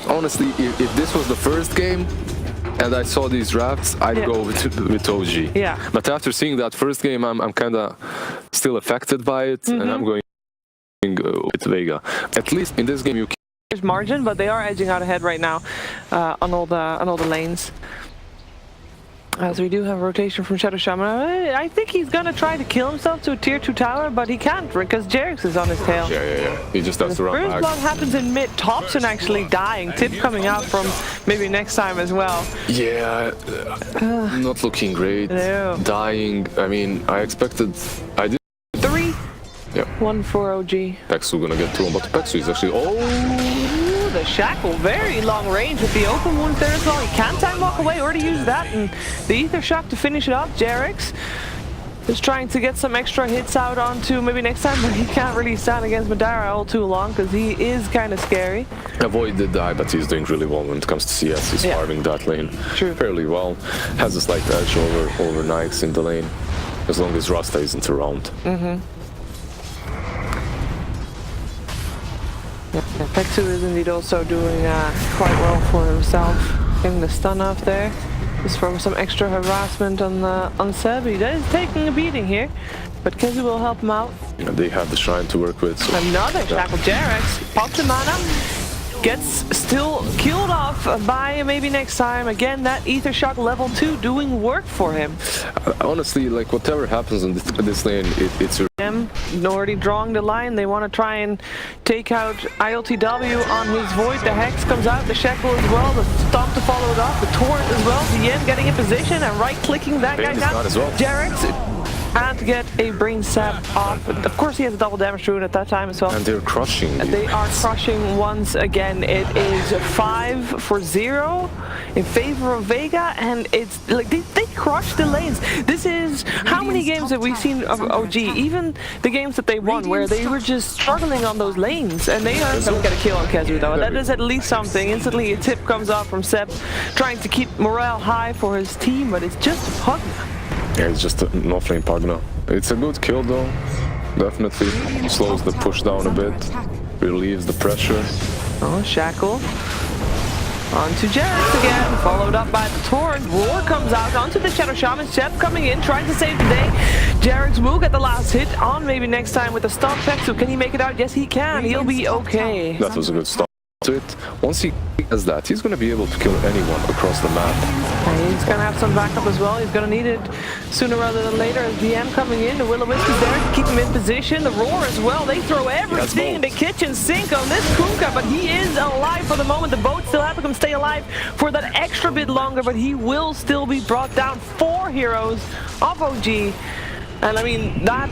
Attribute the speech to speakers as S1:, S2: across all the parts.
S1: Honestly, if this was the first game and I saw these drafts, I'd go with OG.
S2: Yeah.
S1: But after seeing that first game, I'm kind of still affected by it, and I'm going with Vega. At least in this game, you can.
S2: There's margin, but they are edging out ahead right now on all the lanes. As we do have rotation from Shadow Shaman. I think he's gonna try to kill himself to a tier 2 tower, but he can't because Jerix is on his tail.
S1: Yeah. He just has to run back.
S2: First blood happens in mid. Thompson actually dying. Tip coming out from maybe next time as well.
S1: Yeah, not looking great.
S2: No.
S1: Dying. I mean, I expected. I did.
S2: 3.
S1: Yeah.
S2: 1 for OG.
S1: Pexu gonna get 2, but Pexu is actually.
S2: Ooh, the shackle, very long range with the open wound there as well. He can time walk away or to use that, and the ether shock to finish it up. Jerix is trying to get some extra hits out onto maybe next time, but he can't really stand against Madara all too long because he is kind of scary.
S1: Avoid the die, but he's doing really well when it comes to CS. He's farming that lane fairly well. Has a slight edge over Nikes in the lane, as long as Rasta isn't around.
S2: Pexu is indeed also doing quite well for himself, getting the stun off there. Just from some extra harassment on Seb. He is taking a beating here, but Kezi will help him out.
S1: They have the shrine to work with. So
S2: another shackle. Jerix pops the mana, gets still killed off by maybe next time. Again, that ether shock level 2 doing work for him.
S1: Honestly, like whatever happens on this lane, it's a
S2: already drawing the line. They want to try and take out ILTW on his void. The Hex comes out, the Shackle as well, the Stomp to follow it up, the Torrent as well. Yen getting in position and right-clicking that guy down.
S1: Well.
S2: Jerix and to get a brain sap off. Of course, he has a double damage rune at that time as well.
S1: And they're crushing.
S2: They are crushing once again. It is 5-0 in favor of Vega, and it's like they crush the lanes. This is how many games have we seen of OG? Even the games that they won, where they were just struggling on those lanes, and they aren't going to get a kill on Kezu though. That is at least something. Instantly, a tip comes off from Seb, trying to keep morale high for his team, but it's just a Pugna.
S1: Yeah, it's just an offlane Pugna. It's a good kill though, definitely. Slows the push down a bit, relieves the pressure.
S2: Oh, Shackle. Onto Jerix again, followed up by the Torrent. Roar comes out onto the Shadow Shaman. Shep coming in, trying to save the day. Jerix will get the last hit on maybe next time with the stop peck. So can he make it out? Yes, he can. He'll be okay.
S1: That was a good stop to it. Once he does that, he's going to be able to kill anyone across the map.
S2: And he's going to have some backup as well. He's going to need it sooner rather than later. As DM coming in, the Will-O-Wisp is there to keep him in position. The Roar as well. They throw everything in the kitchen sink on this Kunkka, but he is alive for the moment. The boat still has to stay alive for that extra bit longer, but he will still be brought down. 4 heroes of OG. And I mean, that...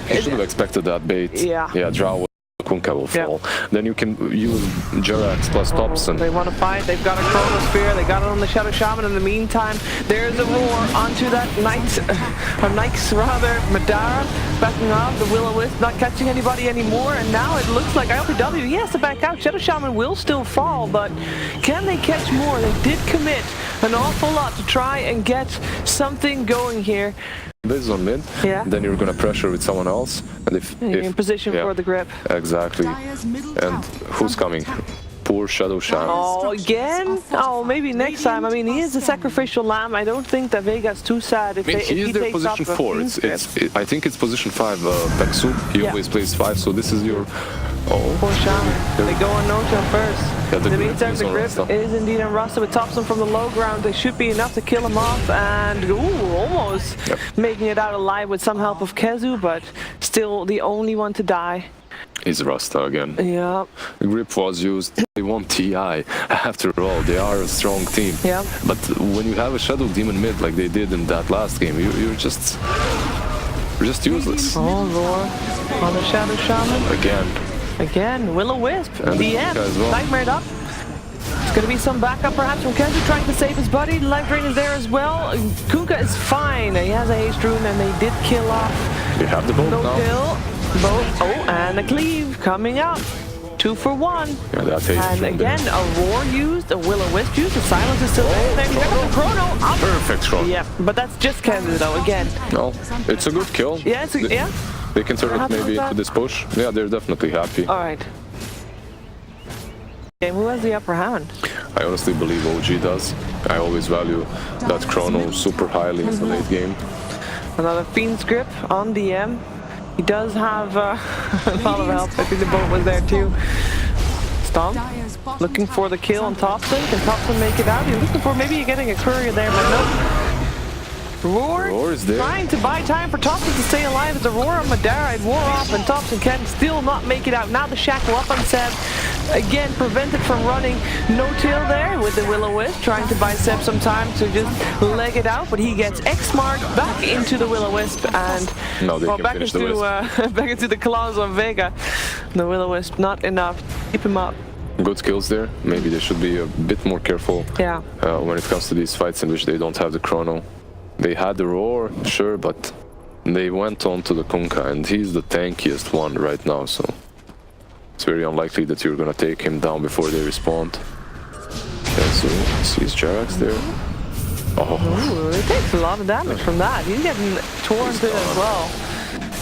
S1: You should have expected that bait. Yeah, Drow Kunkka will fall. Then you can use Jerax plus Thompson.
S2: They want to fight. They've got a Chronosphere. They got it on the Shadow Shaman. In the meantime, there's a Roar onto that Nikes rather. Madara backing off. The Will-O-Wisp not catching anybody anymore. And now it looks like ILPW, he has to back out. Shadow Shaman will still fall, but can they catch more? They did commit an awful lot to try and get something going here.
S1: This is on mid, then you're gonna pressure with someone else, and if
S2: in position for the grip.
S1: Exactly. And who's coming? Poor Shadow Shaman.
S2: Oh, again? Oh, maybe next time. I mean, he is a sacrificial lamb. I don't think that Vega's too sad if
S1: he is their position 4. I think it's position 5. Pexu. He always plays 5, so this is your. Oh.
S2: Poor Shaman. They go on no-kill first.
S1: Yeah,
S2: in the meantime, the grip is indeed on Rasta with Thompson from the low ground. They should be enough to kill him off, and almost making it out alive with some help of Kezu, but still the only one to die.
S1: Is Rasta again.
S2: Yeah.
S1: The grip was used. They want TI. After all, they are a strong team.
S2: Yeah.
S1: But when you have a Shadow Demon mid like they did in that last game, you're just useless.
S2: Oh, Roar on the Shadow Shaman. Again, Will-O-Wisp, DM, nightmared up. There's going to be some backup perhaps from Kenzu trying to save his buddy. Life Drain is there as well. Kunkka is fine. He has a haste rune and they did kill off.
S1: They have the boat now.
S2: Boat. Oh, and a cleave coming out. 2 for 1.
S1: Yeah, that's
S2: and again, a Roar used, a Will-O-Wisp used, the Silence is still there. Then you got the Chrono up.
S1: Perfect Chrono.
S2: Yeah, but that's just Kenzu though, again.
S1: No, it's a good kill.
S2: Yeah,
S1: They can turn it maybe into this push. Yeah, they're definitely happy.
S2: All right. game? Who has the upper hand?
S1: I honestly believe OG does. I always value that chrono super highly in the late game.
S2: Another Fiend's Grip on DM. He does have a lot of help. I think the boat was there too. Stomp. Looking for the kill on Thompson. Can Thompson make it out? You're looking for maybe you're getting a courier there, but no. Roar is there. Trying to buy time for Thompson to stay alive. It's a Roar on Madara. It wore off and Thompson can still not make it out. Now the shackle up on Seb. Again, prevented from running. No tail there with the Will-O-Wisp. Trying to buy Seb some time to just leg it out. But he gets X-Mark back into the Will-O-Wisp and back into the claws of Vega. The Will-O-Wisp not enough. Keep him up.
S1: Good skills there. Maybe they should be a bit more careful when it comes to these fights in which they don't have the chrono. They had the Roar, sure, but they went on to the Kunkka, and he's the tankiest one right now, so it's very unlikely that you're gonna take him down before they respawn. Okay, so sees Jarax there.
S2: Oh, it takes a lot of damage from that. He's getting torn through as well.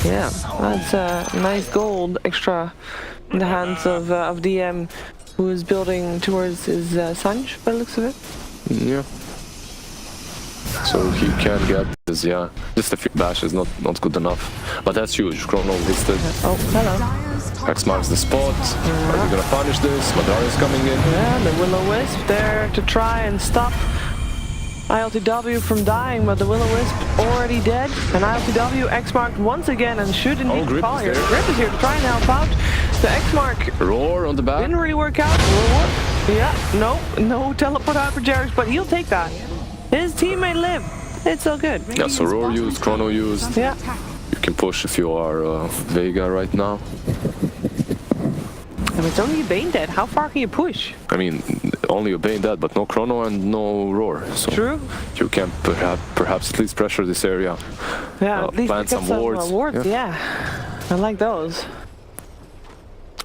S2: Yeah, that's nice gold extra in the hands of DM, who is building towards his Sanj, by the looks of it.
S1: Yeah. So he can get this, just a few bashes, not good enough. But that's huge. Chrono listed.
S2: Oh, hello.
S1: X marks the spot. Are we gonna punish this? Madara is coming in.
S2: Yeah, the Will-O-Wisp there to try and stop ILTW from dying, but the Will-O-Wisp already dead. And ILTW X-marked once again and should indeed fall here. Grip is here to try and help out. The X-mark
S1: Roar on the back.
S2: Didn't really work out. Roar. Yeah, no teleport out for Jerax, but he'll take that. His teammate lived. It's all good.
S1: Yeah, so Roar used, Chrono used.
S2: Yeah.
S1: You can push if you are Vega right now.
S2: And it's only a Bane dead. How far can you push?
S1: I mean, only a Bane dead, but no Chrono and no Roar. So
S2: true.
S1: You can perhaps at least pressure this area.
S2: Yeah, at least
S1: plant some wards.
S2: Yeah. I like those.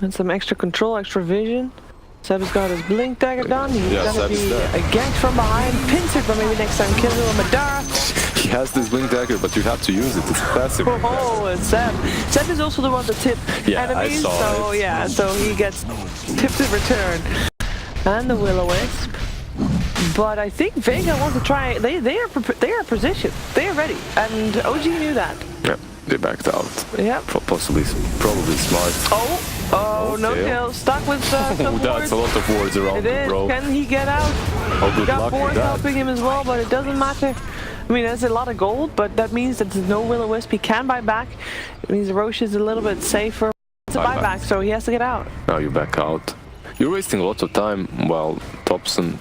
S2: And some extra control, extra vision. Seb's got his blink dagger done. He's gonna be ganked from behind. Pins it, but maybe next time kill him with Madara.
S1: He has this blink dagger, but you have to use it. It's passive.
S2: Oh, it's Seb. Seb is also the one to tip enemies. So he gets tipped in return. And the Will-O-Wisp. But I think Vega wants to try. They are positioned. They are ready, and OG knew that.
S1: Yeah, they backed out.
S2: Yeah.
S1: Probably smart.
S2: Oh, no tail. Stuck with some
S1: that's a lot of wards around
S2: it is.
S1: bro.
S2: Can he get out?
S1: Oh, good
S2: got
S1: luck
S2: wards
S1: with that.
S2: helping him as well, but it doesn't matter. I mean, that's a lot of gold, but that means that there's no Will-O-Wisp. He can buy back. It means Roche is a little bit safer. It's a buyback, so he has to get out.
S1: Now you back out. You're wasting a lot of time while Thompson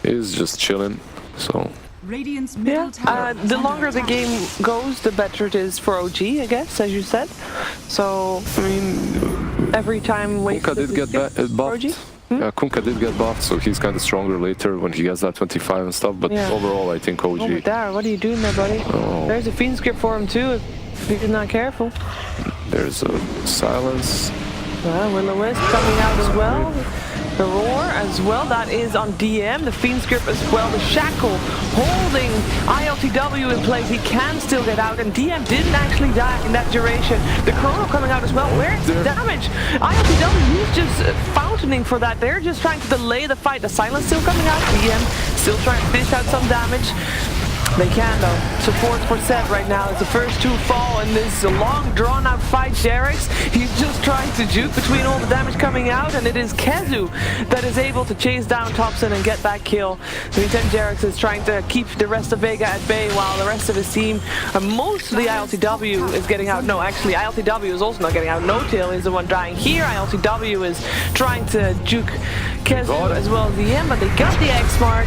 S1: is just chilling, so...
S2: The longer the game goes, the better it is for OG, I guess, as you said. So, I mean, every time
S1: Kunkka did get buffed. Yeah, Kunkka did get buffed, so he's kind of stronger later when he gets that 25 and stuff, but overall I think OG...
S2: Oh, Dara, what are you doing there, buddy?
S1: Oh.
S2: There's a Fiend script for him too, if he's not careful.
S1: There's a silence.
S2: Will-O-Wisp coming out as well. The Roar as well, that is on DM. The Fiend script as well. The Shackle holding ILTW in place. He can still get out, and DM didn't actually die in that duration. The Chrono coming out as well. Where's the damage? ILTW, he's just fountaining for that. They're just trying to delay the fight. The Silence still coming out. DM still trying to dish out some damage. They can though. Support for Seb right now as the first two fall in this long drawn out fight. Jerax, he's just trying to juke between all the damage coming out, and it is Kezu that is able to chase down Thompson and get that kill. The meantime, Jerax is trying to keep the rest of Vega at bay while the rest of his team, mostly ILTW, is getting out. No, actually ILTW is also not getting out. No Tail is the one dying here. ILTW is trying to juke Kezu as well as the end, but they got the X mark.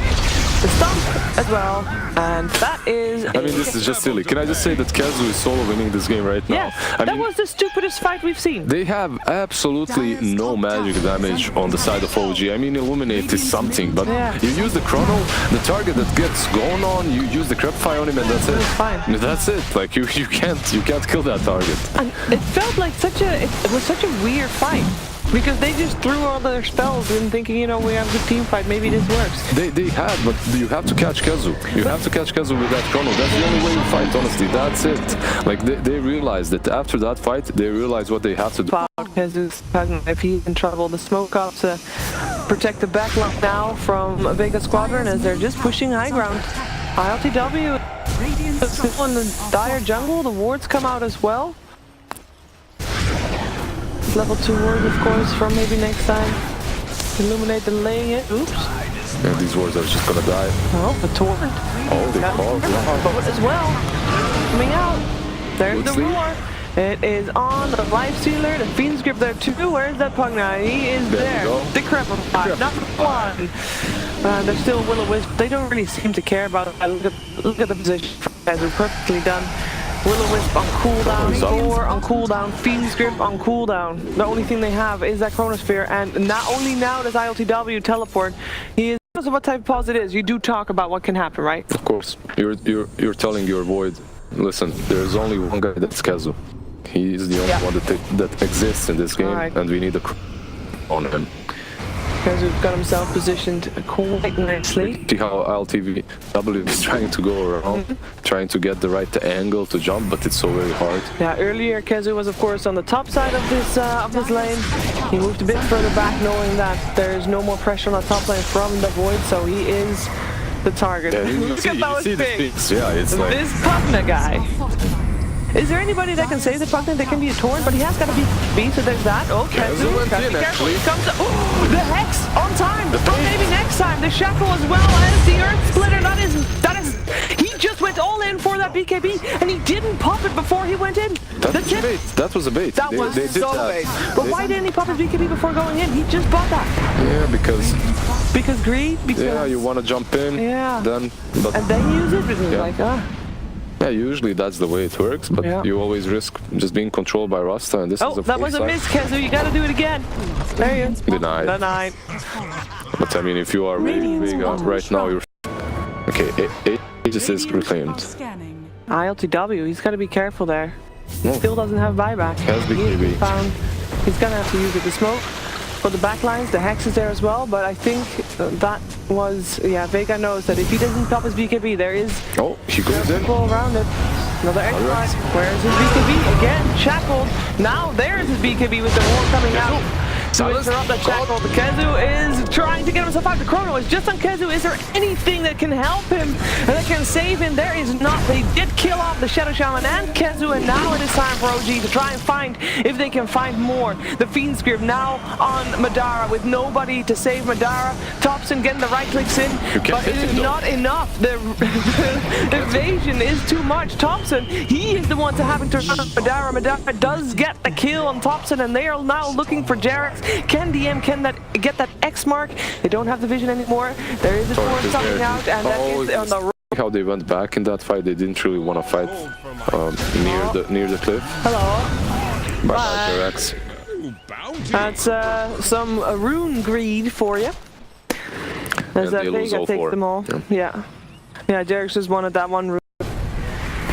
S2: The stomp as well, and that is...
S1: I mean, this is just silly. Can I just say that Kezu is solo winning this game right now?
S2: Yeah, that was the stupidest fight we've seen.
S1: They have absolutely no magic damage on the side of OG. I mean, Illuminate is something, but you use the Chrono, the target that gets going on, you use the Crep Fire on him, and that's it.
S2: Fine.
S1: That's it. Like, you can't kill that target.
S2: And it felt like it was such a weird fight. Because they just threw all their spells and thinking, you know, we have a good team fight, maybe this works.
S1: They had, but you have to catch Kezu. You have to catch Kezu with that chrono. That's the only way you fight, honestly. That's it. Like, they realized that after that fight, they realized what they have to do.
S2: Kezu's if he's in trouble. The smoke up to protect the backline now from Vega Squadron as they're just pushing high ground. ILTW still in the dire jungle. The wards come out as well. Level 2 wards, of course, from maybe next time. Illuminate the lane. Oops.
S1: Yeah, these wards are just gonna die.
S2: Oh, the torrent.
S1: Oh, they called.
S2: Boat as well. Coming out. There's the roar. It is on the life stealer. The Fiend's Grip there too. Where's that pug now? He is there. The Decrepify, number 1. They're still Will-O-Wisp. They don't really seem to care about it. Look at the position. Guys are perfectly done. Will-O-Wisp on cooldown, Thor on cooldown, Fiend's Grip on cooldown. The only thing they have is that Chronosphere, and not only now does ILTW teleport, he is, because of what type of pause it is, you do talk about what can happen, right?
S1: Of course. You're telling your Void, listen, there's only one guy that's Kezu. He is the only one that exists in this game, and we need a on him.
S2: Kezu's got himself positioned quite nicely.
S1: See how ILTW is trying to go around, trying to get the right angle to jump, but it's so very hard.
S2: Yeah, earlier Kezu was of course on the top side of this lane. He moved a bit further back knowing that there's no more pressure on the top lane from the Void, so he is the target.
S1: Yeah,
S2: Look at those things.
S1: Yeah, it's like...
S2: This Pugna guy. Is there anybody that can save the Pugna? That can be a torn, but he has got to be B, so there's that. Oh, Kezu, gotta be careful. He comes up. Oh, the Hex on time. But maybe next time. The Shackle as well as the Earth Splitter. That is, he just went all in for that BKB, and he didn't pop it before he went in.
S1: That was a bait. That was a bait.
S2: That was so bait. But why didn't he pop his BKB before going in? He just bought that.
S1: Yeah, because greed.
S2: Because
S1: yeah, you want to jump in.
S2: Yeah.
S1: Then
S2: use it. But yeah. Like
S1: Yeah, usually that's the way it works, but you always risk just being controlled by Rasta, and this is the
S2: that was a miss, Kezu. You gotta do it again. There you go. Denied.
S1: But I mean, if you are really Vega right now, you're... Okay, Aegis is reclaimed.
S2: ILTW, he's gotta be careful there. Still doesn't have buyback.
S1: Has BKB.
S2: He's gonna have to use it. The smoke for the backlines, the Hex is there as well, but I think that was, Vega knows that if he doesn't pop his BKB, there is...
S1: Oh, he goes in.
S2: People around it. Another X-Mark. Where's his BKB? Again, shackled. Now there's his BKB with the war coming out. To interrupt that shackle. The Kezu is trying to get himself out. The chrono is just on Kezu. Is there anything that can help him and that can save him? There is not. They did kill off the Shadow Shaman and Kezu, and now it is time for OG to try and find if they can find more. The Fiend's Grip now on Madara with nobody to save Madara. Thompson getting the right clicks in, but it is not enough. The evasion is too much. Thompson, he is the one having to run Madara. Madara does get the kill on Thompson, and they are now looking for Jarex. Can DM get that X mark? They don't have the vision anymore. There is a torrent coming out, and that is on the road.
S1: How they went back in that fight. They didn't really want to fight near the cliff.
S2: Hello.
S1: Bye, Jarex.
S2: That's some rune greed for you. As that Vega takes them all. Yeah, Jarex just wanted that one rune.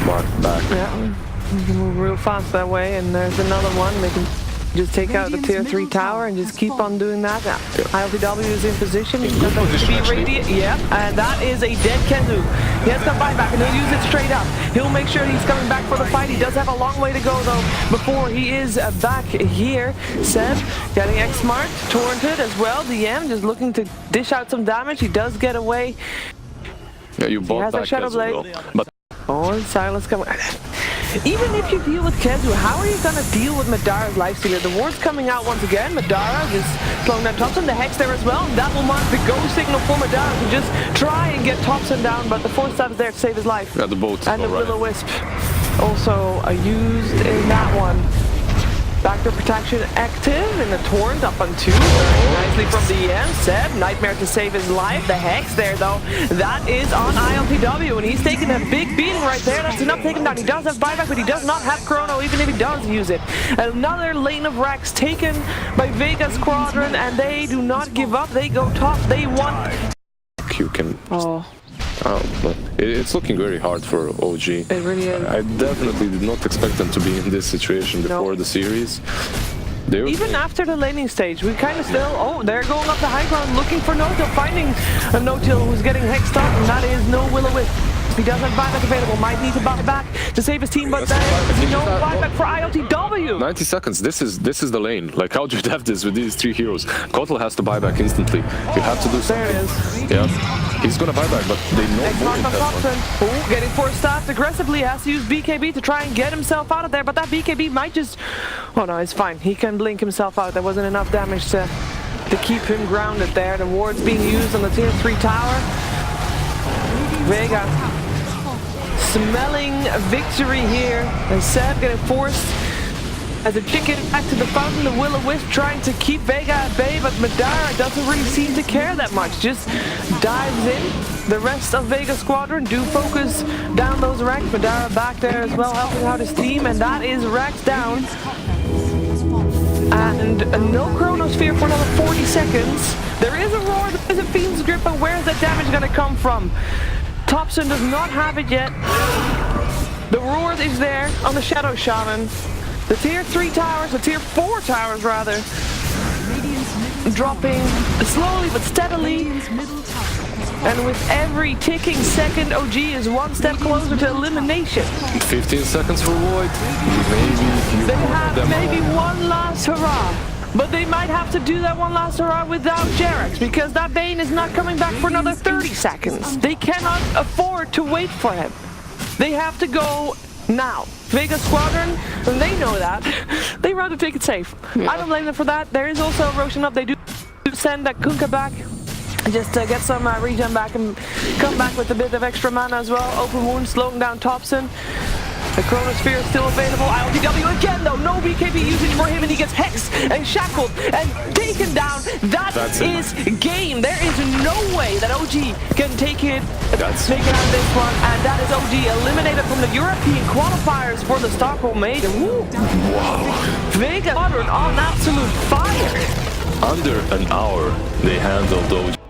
S1: Mark back.
S2: Yeah, you can move real fast that way, and there's another one. They can just take out the tier 3 tower and just keep on doing that. ILTW is in position. He's got the speed radiant. Yeah, and that is a dead Kezu. He has got buyback, and he'll use it straight up. He'll make sure he's coming back for the fight. He does have a long way to go, though, before he is back here. Seb getting X-marked, torrented as well. DM just looking to dish out some damage. He does get away.
S1: Yeah, you bought that
S2: Shadow Blade.
S1: But
S2: Silence coming. Even if you deal with Kezu, how are you going to deal with Madara's lifestealer? The ward's coming out once again. Madara is slowing down Thompson. The Hex there as well. And that will mark the go signal for Madara to just try and get Thompson down. But the Force Staff is there to save his life.
S1: Yeah, the boat.
S2: And the Will-O-Wisp also used in that one. Backdoor protection active in the torrent up on 2. Very nicely from the end. Seb, Nightmare to save his life. The Hex there though, that is on ILTW, and he's taking a big beating right there. That's enough to take him down. He does have buyback, but he does not have chrono, even if he does use it. Another lane of Rex taken by Vega Squadron, and they do not give up. They go top. They want.
S1: You can. It's looking very hard for OG.
S2: It really is.
S1: I definitely did not expect them to be in this situation before the series.
S2: Even after the laning stage, we kind of still... Oh, they're going up the high ground looking for no-till, finding a no-till who's getting hexed up, and that is no will-o-wisp. He doesn't have buyback available, might need to buy back to save his team, but there's no buyback for ILTW.
S1: 90 seconds, this is the lane. Like, how do you have this with these three heroes? Kotal has to buy back instantly. You have to do something.
S2: There it is.
S1: Yeah, he's gonna buy back, but they know
S2: Ooh, getting forced out aggressively, has to use BKB to try and get himself out of there, but that BKB might just... Oh no, it's fine. He can blink himself out. There wasn't enough damage to keep him grounded there. The ward's being used on the tier 3 tower. Vega smelling victory here, and Seb getting forced as a chicken back to the fountain. The will-o-wisp trying to keep Vega at bay, but Madara doesn't really seem to care that much, just dives in. The rest of Vega Squadron do focus down those ranks. Madara back there as well, helping out his team, and that is racked down. And no Chronosphere for another 40 seconds. There is a roar, there is a Fiend's Grip, but where's that damage going to come from? Thompson does not have it yet. The roar is there on the Shadow Shaman. The tier 3 towers, the tier 4 towers rather, dropping slowly but steadily. And with every ticking second, OG is one step closer to elimination.
S1: 15 seconds for Void. Maybe
S2: they have maybe one last hurrah. But they might have to do that one last hurrah without Jerax, because that Bane is not coming back for another 30 seconds. They cannot afford to wait for him. They have to go now. Vega Squadron, and they know that. They rather take it safe. Yeah. I don't blame them for that. There is also a Roshan up. They do send that Kunkka back, just to get some regen back and come back with a bit of extra mana as well. Open wound, slowing down Thompson. The Chronosphere is still available. ILTW again though, no BKB usage for him, and he gets hexed and shackled and taken down. That's game. There is no way that OG can take it out of this one, and that is OG eliminated from the European qualifiers for the Stockholm Major.
S1: Wow.
S2: Vega Squadron on absolute fire.
S1: Under an hour, they handled OG.